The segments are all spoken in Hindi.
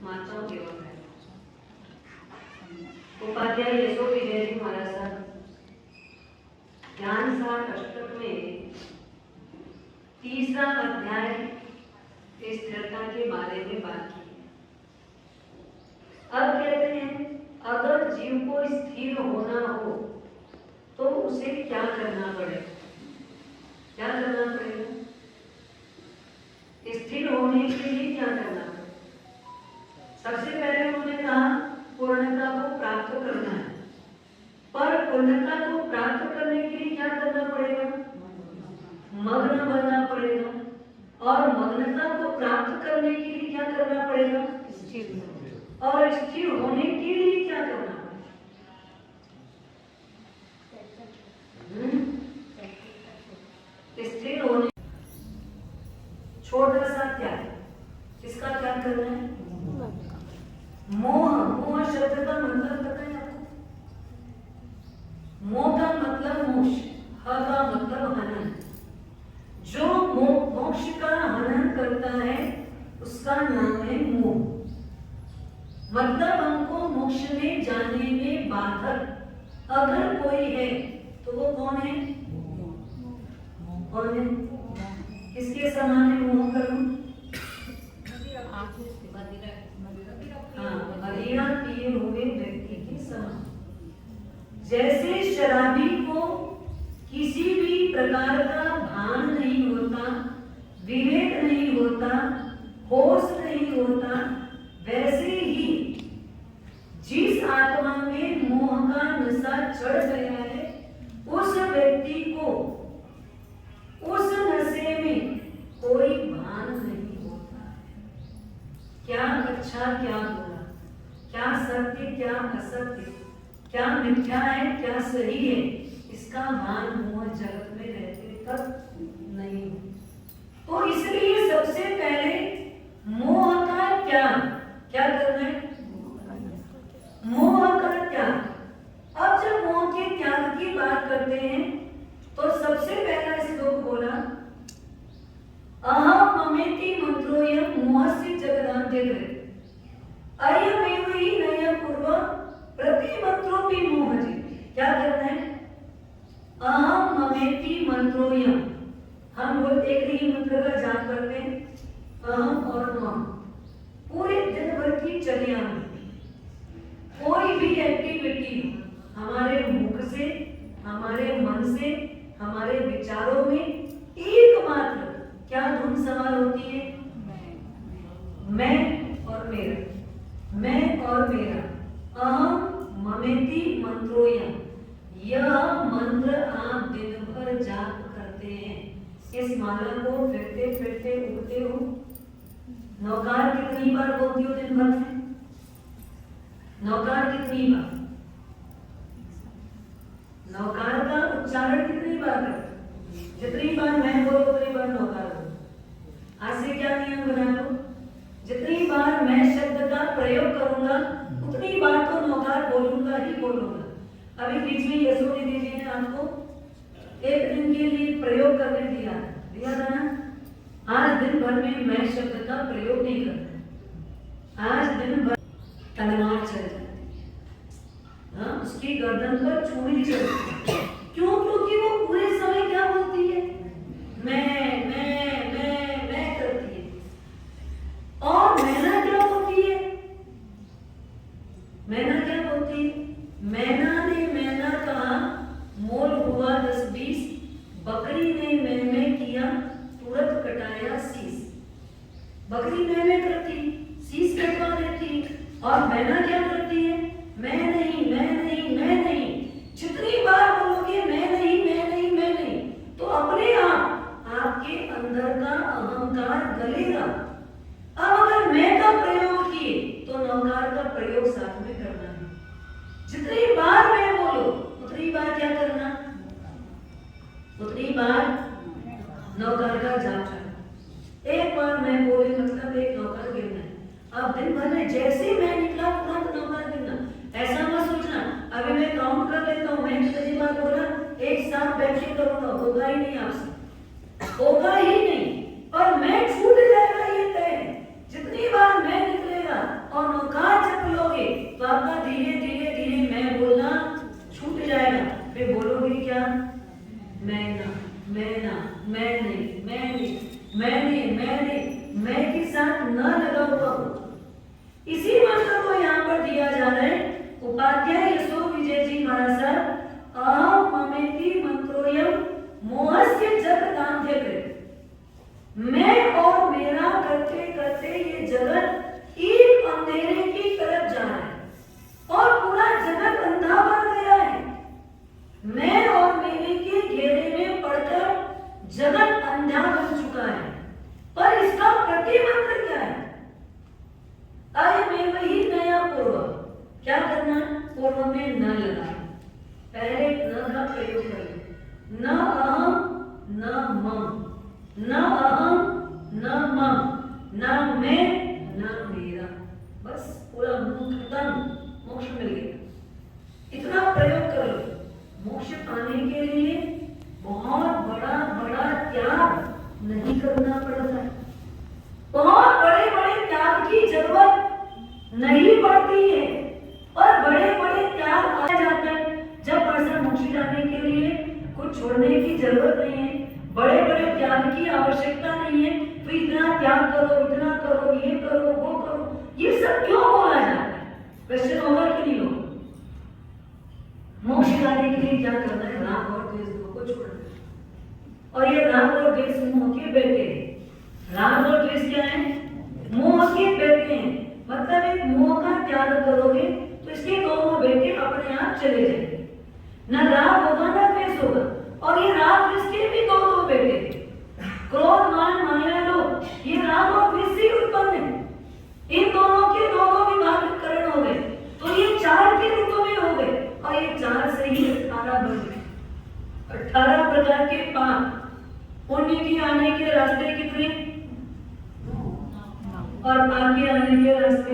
माताओं के वक्त उपाध्याय यशो विजय जी महाराज साहब ज्ञान सार अष्टक में तीसरा अध्याय स्थिरता के बारे में बात की। अब कहते हैं अगर जीव को स्थिर होना हो तो उसे क्या करना पड़ेगा? क्या करना पड़ेगा? स्थिर होने के लिए क्या करना पड़ेगा? सबसे पहले उन्होंने कहा पूर्णता को प्राप्त करना है, पर पूर्णता को प्राप्त करने के लिए क्या करना पड़ेगा? मग्न बनना पड़ेगा, और मग्नता को प्राप्त करने के लिए क्या करना पड़ेगा? स्थिर। और स्थिर होने के लिए क्या करना पड़ेगा? स्थिर होने छोटा सा त्याग, इसका क्या करना है? मोह। मोह शब्द का मतलब पता है आपको? मोह का मतलब मोक्ष, ह का मतलब हनन। जो मोक्ष का हनन करता है उसका नाम है मोह। मतलब हमको मोक्ष में जाने में बाधक अगर कोई है तो वो कौन है? कौन है? किसके समान है मोह करूं? मदिरा पिए हुए व्यक्ति के समान। जैसे शराबी को किसी भी प्रकार का भान नहीं होता, विवेक नहीं होता, होश नहीं होता, वैसे ही जिस आत्मा में मोह का नशा चढ़ गया है उस व्यक्ति को उस नशे में कोई भान नहीं होता। क्या अच्छा क्या बुरा, क्या सत्य क्या असत्य, क्या मिथ्या है क्या सही है, इसका भान मोह जगत में रहते तक नहीं। तो इसलिए सबसे पहले मोह का त्याग क्या करना है? मोह का त्याग। अब जब मोह के त्याग की बात करते हैं तो सबसे पहला श्लोक बोला अहम ममेति मंत्रोयं मोहस्य जगदान्त्यकृत अयमेव हि नयं पूर्व प्रतिमंत्रोऽपि मोहति। क्या करना है? अहम ममेति मंत्रोयं। हम लोग एक ही मंत्र का जाप करते हैं, अहम और मम। पूरे दिन भर की चर्या में कोई भी एक्टिविटी हमारे मुख से, हमारे मन से, हमारे विचारों में एकमात्र क्या धुन सवार होती है? मैं और मेरा, मैं और मेरा। अहम ममेति मंत्रोयं। यह मंत्र आप दिन भर जाप करते हैं। इस माला को फिरते फिरते उठते हो। नौकार कितनी बार बोलती हो दिन भर में? नौकार कितनी बार? नौकार का उच्चारण कितनी बार करते? जितनी बार मैं बोलो उतनी बार नौकार बोलो। आज से क्या नियम बना लो? जितनी बार मैं शब्द का प्रयोग करूंगा उतनी बार तो नौकार बोलूंगा ही बोलूंगा। अभी बीच में यशो दीदी जी ने आपको एक दिन के लिए प्रयोग करने दिया था ना। आज दिन भर में मैं शब्द का प्रयोग नहीं करता। आज दिन भर तलवार चल जाती है, उसकी गर्दन पर छुरी चलती है। क्यों? क्योंकि वो पूरे समय क्या बोलती है? मैं करती है। और मैना क्या बोलती है? मैना क्या बोलती है? मैना ने मैना कहा, मोल हुआ 10-20, बकरी ने मैं किया, तुरंत कटाया शीश। बकरी मैं करती, शीश कटवा देती, और मैना क्या करती है? मैं नहीं, मैं नहीं, मैं नहीं। जितनी बार बोलोगे मैं नहीं, मैं नहीं, मैं नहीं, तो अपने आप आपके अंदर का अहंकार गलेगा। अब अगर मैं का प्रयोग किए तो नौकार का प्रयोग साथ में करना है। जितनी बार मैं बोलो उतनी बार क्या करना? उतनी बार नौकार का जाप करना। एक बार मैं बोली मतलब एक नौकार गिरना है। अब दिन भर में जैसे मैं निकला तुरंत नौकार गिरना। ऐसा मत सोचना अभी मैं काउंट कर लेता हूँ, मैं कितनी बार बोला एक साथ बैठ के करूंगा, होगा ही नहीं आपसे, होगा ही नहीं। और मैं छूट जाएगा ये तय है। जितनी बार मैं निकलेगा और पूर्व में न लगाए, पहले न का प्रयोग करें। न अहम न मम, न अहम न मम, न मैं न मेरा, बस पूरा मुंह खत्म, मोक्ष मिल गया। इतना प्रयोग करो। मोक्ष पाने के लिए बहुत बड़ा बड़ा त्याग नहीं करना पड़ता है, बहुत बड़े बड़े त्याग की जरूरत नहीं पड़ती है, और बड़े बड़े त्याग आ जाते हैं जब पर्सन मोक्ष जाने के लिए कुछ छोड़ने की जरूरत नहीं है, बड़े बड़े त्याग की आवश्यकता नहीं है, तो इतना त्याग करो, इतना करो, ये करो, वो करो, ये सब क्यों बोला जाता है? क्वेश्चन होगा कि नहीं होगा? मोक्ष जाने के लिए क्या करना है? राग और द्वेष को छोड़ना है, और ये राग और द्वेष मोह के बेटे हैं। राग और द्वेष क्या है? मोह के बेटे हैं। मतलब एक मोह का त्याग करोगे तो इसके दोनों बेटे अपने आप चले जाएंगे, न राग होगा न द्वेष होगा। और ये राग द्वेष के भी दो बेटे, क्रोध मान माया लोभ, ये राग और द्वेष से उत्पन्न है। इन दोनों के दोनों विभागीकरण हो गए, तो ये चार के रूप में हो गए, और ये चार से ही 18 बन गए। 18 प्रकार के पाप। पुण्य की आने के रास्ते कितने, और पाप के आने के रास्ते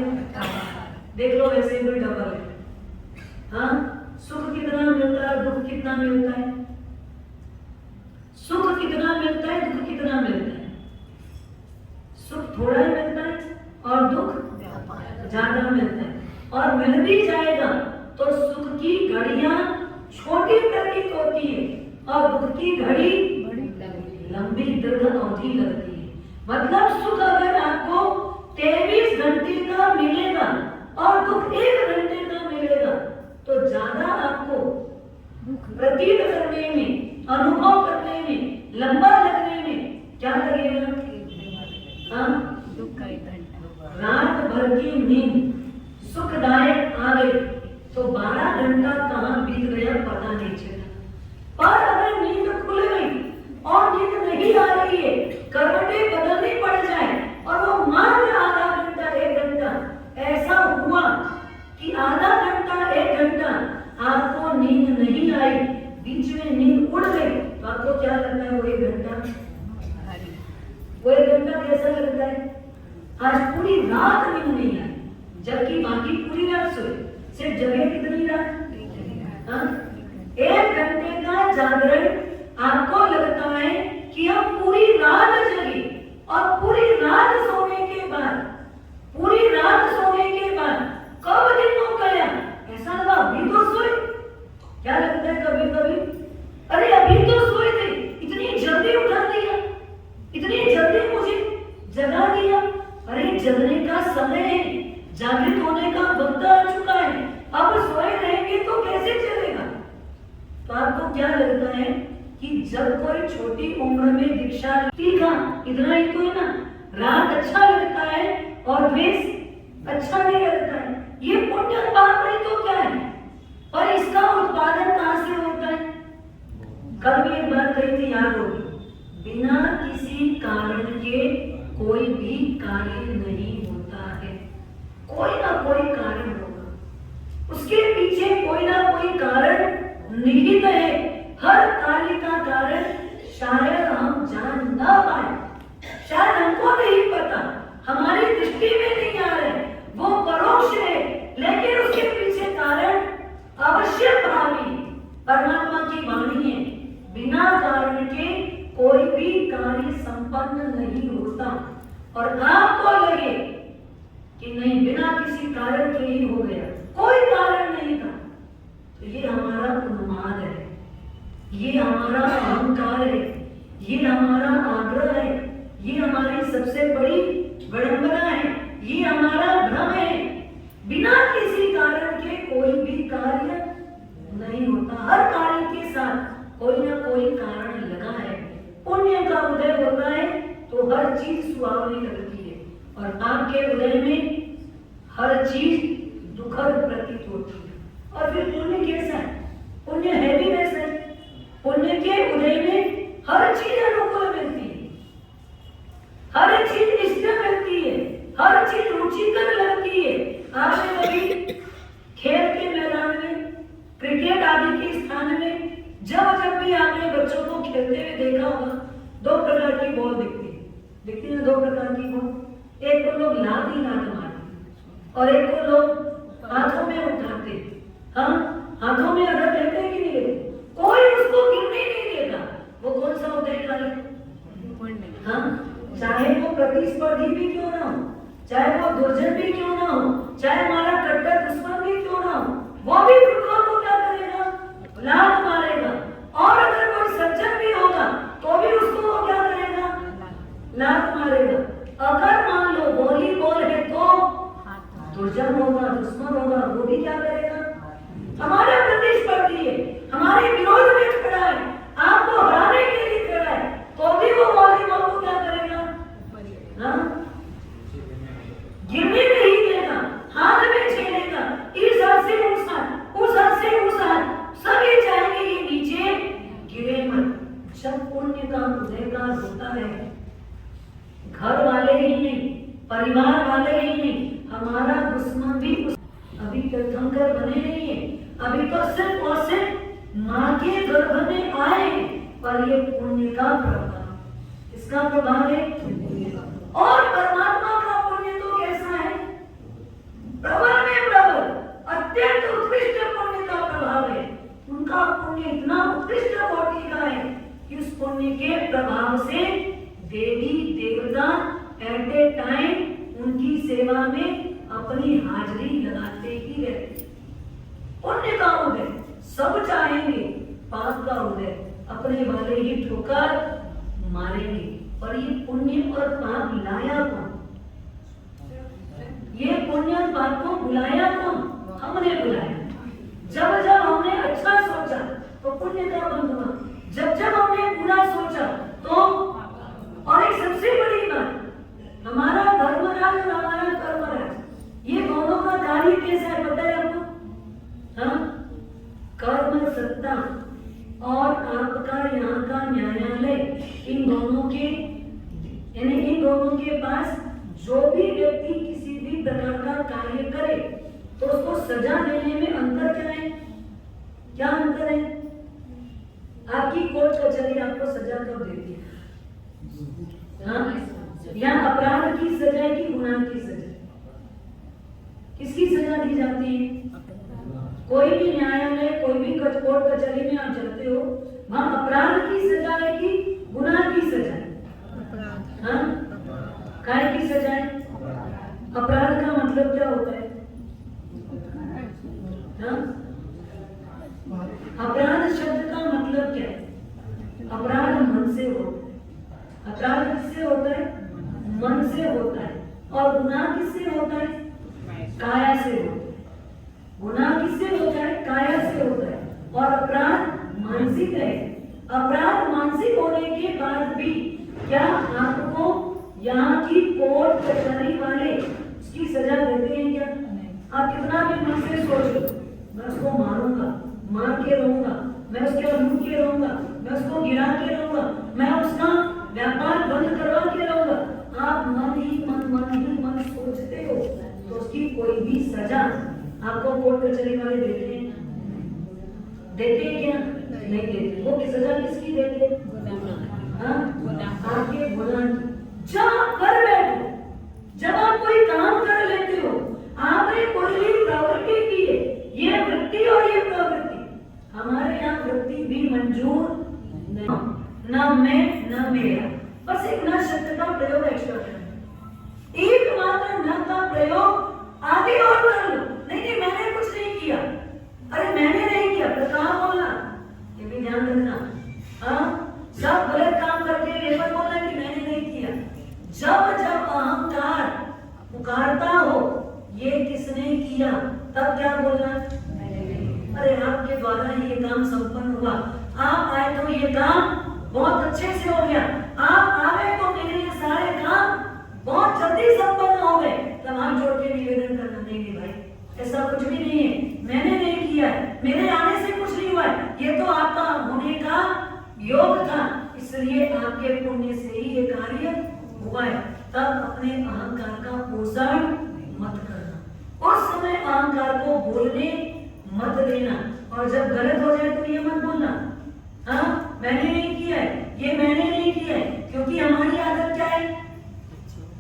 देख लो, वैसे कोई डबल है। हाँ, सुख कितना मिलता है, दुख कितना मिलता है? सुख कितना मिलता है, दुख कितना मिलता है? सुख थोड़ा ही मिलता है और दुख ज्यादा मिलता है, और मिल भी जाएगा तो सुख की घड़ियां छोटी प्रतीत होती है, और दुख की घड़ी लंबी दीर्घ अवधि लगती है। मतलब सुख अगर आपको 23 घंटे का मिलेगा और दुख 1 घंटे का मिलेगा, तो ज्यादा आपको प्रतीत करने में, अनुभव करने में, लंबा लगने में क्या लगेगा? दुख का 1 घंटा। रात भर की नींद सुखदायक आ गई तो 12 घंटा कहाँ बीत गया पता नहीं चला। पर अगर नींद खुल गई और नींद नहीं आ रही है, करवटें बदलनी पड़ जाए, और वो मात्र आधा घंटा 1 घंटा ऐसा हुआ कि आधा घंटा 1 घंटा आपको नींद नहीं आई, बीच में नींद उड़ गई, तो आपको क्या लगता है? वो 1 घंटा, वो 1 घंटा कैसा लगता है? आज पूरी रात नींद नहीं आई, जबकि बाकी पूरी रात सोए। सिर्फ जगह कितनी रात? 1 घंटे का जागरण आपको लगता है कि हम पूरी रात जगे, और पूरी रात सोने के बाद, पूरी रात सोने के बाद कब दिन हो गया ऐसा लगा, अभी तो सोए। क्या लगता है कभी कभी? अरे अभी तो सोए थे, इतनी जल्दी उठा दिया, इतनी जल्दी मुझे जगा दिया। अरे जगने का समय है, जागृत होने का वक्त आ चुका है, अब सोए रहेंगे तो कैसे चलेगा? तो आपको क्या लगता है कि जब कोई छोटी उम्र में दीक्षा ठीक है, इतना ही तो है ना, राग अच्छा लगता है और द्वेष अच्छा नहीं लगता है, ये पुण्य पाप नहीं तो क्या है? और इसका उत्पादन कहां से होता है? कल भी एक बात कही थी, याद होगी, बिना किसी कारण के कोई भी कार्य नहीं होता है। कोई ना कोई कारण होगा, उसके पीछे कोई ना कोई कारण निहित है। हर कार्य का कारण शायद हम जान ना पाए, शायद हमको नहीं पता, हमारी दृष्टि में नहीं आ रहे, वो परोक्ष है, लेकिन उसके पीछे कारण अवश्य भावी। परमात्मा की वाणी है, बिना कारण के कोई भी कार्य संपन्न नहीं होता। और आपको लगे कि नहीं, बिना किसी कारण के ही हो गया, कोई कारण नहीं था, तो ये हमारा उन्माद है, ये हमारा अहंकार है, ये हमारा आग्रह है, ये हमारी सबसे बड़ी विडंबना है, ये हमारा भ्रम है। बिना किसी कारण के कोई भी कार्य नहीं होता, हर कार्य के साथ कोई ना कोई कारण लगा है। पुण्य का उदय होता है तो हर चीज सुहावनी लगती है, और पाप के उदय में हर चीज दुखद प्रतीत होती है। और फिर पुण्य कैसा है? पुण्य है भी वैसा है, पुण्य के उदय में हर चीज अनुकूल मिलती है, हर चीज इष्ट मिलती है, हर चीज रुचिकर लगती है। आपने कभी खेल के मैदान में जब जब भी आपने बच्चों को खेलते हुए देखा होगा, दो प्रकार की बॉल दिखती है ना, दो प्रकार की बॉल। एक को लोग लात ही लात मारते और एक को लोग हाथों में उठाते। हाँ, हाथों में अगर लेते हैं कि नहीं लेते, कोई उसको गिरने नहीं देता। वो कौन सा होता है कार्य? हाँ, चाहे वो प्रतिस्पर्धी भी क्यों ना हो, चाहे वो दुर्जन भी क्यों ना हो, चाहे हमारा कट्टर दुश्मन भी क्यों ना हो, वो भी फुटबॉल को क्या करेगा? लात मारेगा। और अगर कोई सज्जन भी होगा तो भी उसको वो क्या करेगा? लात मारेगा। अगर मान लो वॉलीबॉल है तो दुर्जन होगा, दुश्मन होगा, वो भी क्या करेगा? हमारा प्रतिस्पर्धी है, हमारे विरोध में खड़ा है, आपको हराने के लिए खड़ा है, तो भी वो वॉलीबॉल को क्या करेगा? हाँ? गिरने नहीं देगा, हाथ में छेड़ेगा, इस हाथ से उस हाथ, उस हाथ से उस हाथ, सभी चाहेंगे ये नीचे गिरे मत। जब पुण्य का उदय का होता है, घर वाले ही नहीं, परिवार वाले ही नहीं, हमारा दुश्मन भी अभी तीर्थंकर बने नहीं है, अभी तो सिर्फ और सिर्फ माँ के गर्भ में आए, पर ये पुण्य का प्रभाव, इसका प्रभाव है। और परमात्मा का पुण्य तो कैसा है? प्रबल में प्रबल, अत्यंत उत्कृष्ट पुण्य का प्रभाव है। उनका पुण्य इतना उत्कृष्ट कोटि का है कि उस पुण्य के प्रभाव से देवी देवता एट ए टाइम उनकी सेवा में अपनी हाजिरी लगाते ही रहते। पुण्य का उदय सब चाहेंगे, पाप का उदय अपने वाले ही ठोकर मारेंगे। पर ये पुण्य और पाप लाया कौन? ये पुण्य और पाप को बुलाया कौन? हमने बुलाया। जब जब हमने अच्छा सोचा तो पुण्य का बंध हुआ, जब जब हमने बुरा सोचा तो। और एक सबसे बड़ी बात, हमारा धर्मराज और हमारा कर्मराज, ये दोनों का कार्य कैसा है पता है आपको? हाँ, कर्म सत्ता और आपका यहाँ का न्यायालय, इन दोनों के यानी इन दोनों के पास जो भी व्यक्ति किसी भी प्रकार का कार्य करे तो उसको सजा देने में अंतर क्या है? क्या अंतर है? आपकी कोर्ट कचहरी आपको सजा कब देती है? हाँ, या अपराध की सजा है कि गुनाह की सजा? किसकी सजा दी जाती है? कोई भी न्यायालय, कोई भी कोर्ट कचहरी में आप जाते हो, वहां अपराध की सजा है कि गुनाह की सजा है? हाँ, काय की सजा है? अपराध का मतलब क्या होता है? हाँ? अपराध शब्द का मतलब क्या है? अपराध मन से होता है। अपराध किससे होता है? मन से होता है। और गुनाह किससे होता है? काया से होता है। गुनाह किससे होता है? काया से होता है। और अपराध मानसिक है। अपराध मानसिक होने के बाद भी क्या आपको यहाँ की कोर्ट कचहरी वाले उसकी सजा देते हैं क्या? आप कितना भी मन से सोच लो, मैं उसको मारूंगा, मार के रहूंगा, मैं उसके लूट के रहूंगा, मैं उसको गिरा के रहूंगा, मैं उसका व्यापार बंद करवा के रहूंगा, आप मन ही मन सोचते हो तो उसकी कोई भी सजा आपको कोर्ट कचहरी वाले देते हैं? देते हैं क्या? नहीं देते। वो सजा किसकी देते? हाँ, आपके गुनाह की। जब कर बैठो, जब आप कोई काम कर लेते हो, आपने कोई भी प्रवृत्ति की है, ये वृत्ति और ये प्रवृत्ति, हमारे यहाँ वृत्ति भी मंजूर नहीं, न मैं न मेरा, बस एक न शब्द का प्रयोग एक्स्ट्रा करना, एकमात्र न का प्रयोग आगे और कर लो। नहीं मैंने कुछ नहीं किया, अरे मैंने नहीं किया तो कहाँ बोलना, ये भी ध्यान रखना। हाँ, सब गलत काम करके ये मत बोलना कि मैंने नहीं किया। जब जब अहंकार पुकारता हो ये किसने किया, तब क्या बोलना? अरे आपके द्वारा ये काम संपन्न हुआ, आप आए तो ये काम बहुत अच्छे से हो गया, आप आए तो मेरे ये सारे काम बहुत जल्दी संपन्न हो गए। तब हाथ जोड़ के निवेदन करना, नहीं भाई ऐसा कुछ भी नहीं है, मैंने नहीं किया है, मेरे आने से कुछ नहीं हुआ है, ये तो आपका होने का योग था, इसलिए आपके पुण्य से ही ये कार्य हुआ है। तब अपने अहंकार का पोषण मत करना, उस समय अहंकार को बोलने मत देना, और जब गलत हो जाए तो ये मत बोलना हाँ मैंने नहीं किया है, ये मैंने नहीं किया है, क्योंकि हमारी आदत क्या है,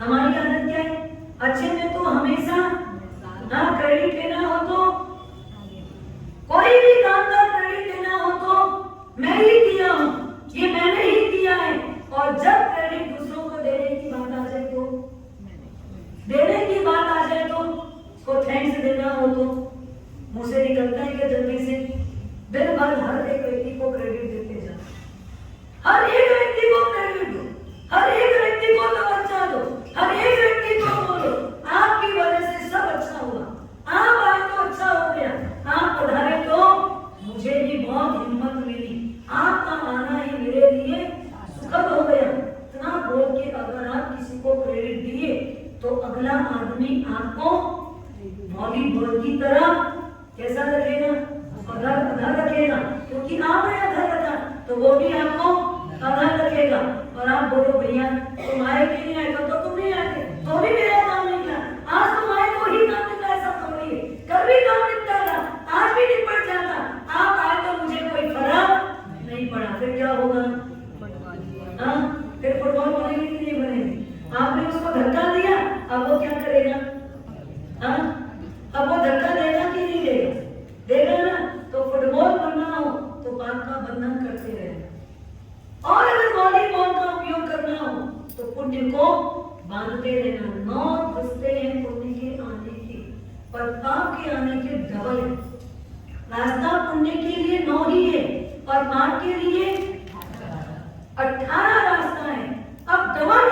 हमारी आदत क्या है, अच्छे में तो हमेशा हाँ क्रेडिट लेना हो तो, कोई भी काम का क्रेडिट लेना हो तो मैं ही किया हूँ, ये मैंने ही किया है। और जब क्रेडिट दूसरों को देने की बात आ जाए तो, देने की बात आ जाए तो, उसको थैंक्स देना हो तो मुंह से निकलता है कि जल्दी से दिन भर हर एक व्यक्ति को क्रेडिट देते जाओ, हर एक व्यक्ति को क्रेडिट दो, हर एक व्यक्ति को तवज्जो दो, हर एक व्यक्ति को बोलो आपकी वजह से सब अच्छा हुआ, आप आए तो अच्छा हो गया, आप पढ़ाए तो मुझे भी बहुत हिम्मत मिली, आपका आना ही मेरे लिए सुखद हो गया। इतना बोल के अगर आप किसी को क्रेडिट दिए तो अगला आदमी आपको वॉलीबॉल की तरह कैसा रखेगा, अधर रखेगा, क्योंकि आपने अधर रखा तो वो भी आपको अधर रखेगा। और आप बोलो भैया तुम आए कि नहीं आए, तो तुम नहीं आए तो भी मेरा काम नहीं किया, आज तुम आए तो ही काम निकला, ऐसा थोड़ी है, कल भी काम निपटा था, आज भी निपट जाता, आप आए तो मुझे कोई फर्क नहीं पड़ा, फिर क्या होगा, हाँ फिर फुटबॉल बनेगी कि नहीं बनेगी, आपने उसको धक्का दिया, अब वो क्या करेगा, हाँ अब वो धक्का देगा कि नहीं देगा, देगा ना। तो फुटबॉल बनना हो तो पाक का बंधन करते रहना, और अगर वॉलीबॉल का उपयोग करना हो तो पुण्य को बांधते रहना। 9 रास्ते हैं पुण्य के आने के, पर पाप के आने के डबल है। रास्ता पुण्य के लिए 9 ही है और पाप के लिए 18 रास्ता है। अब डबल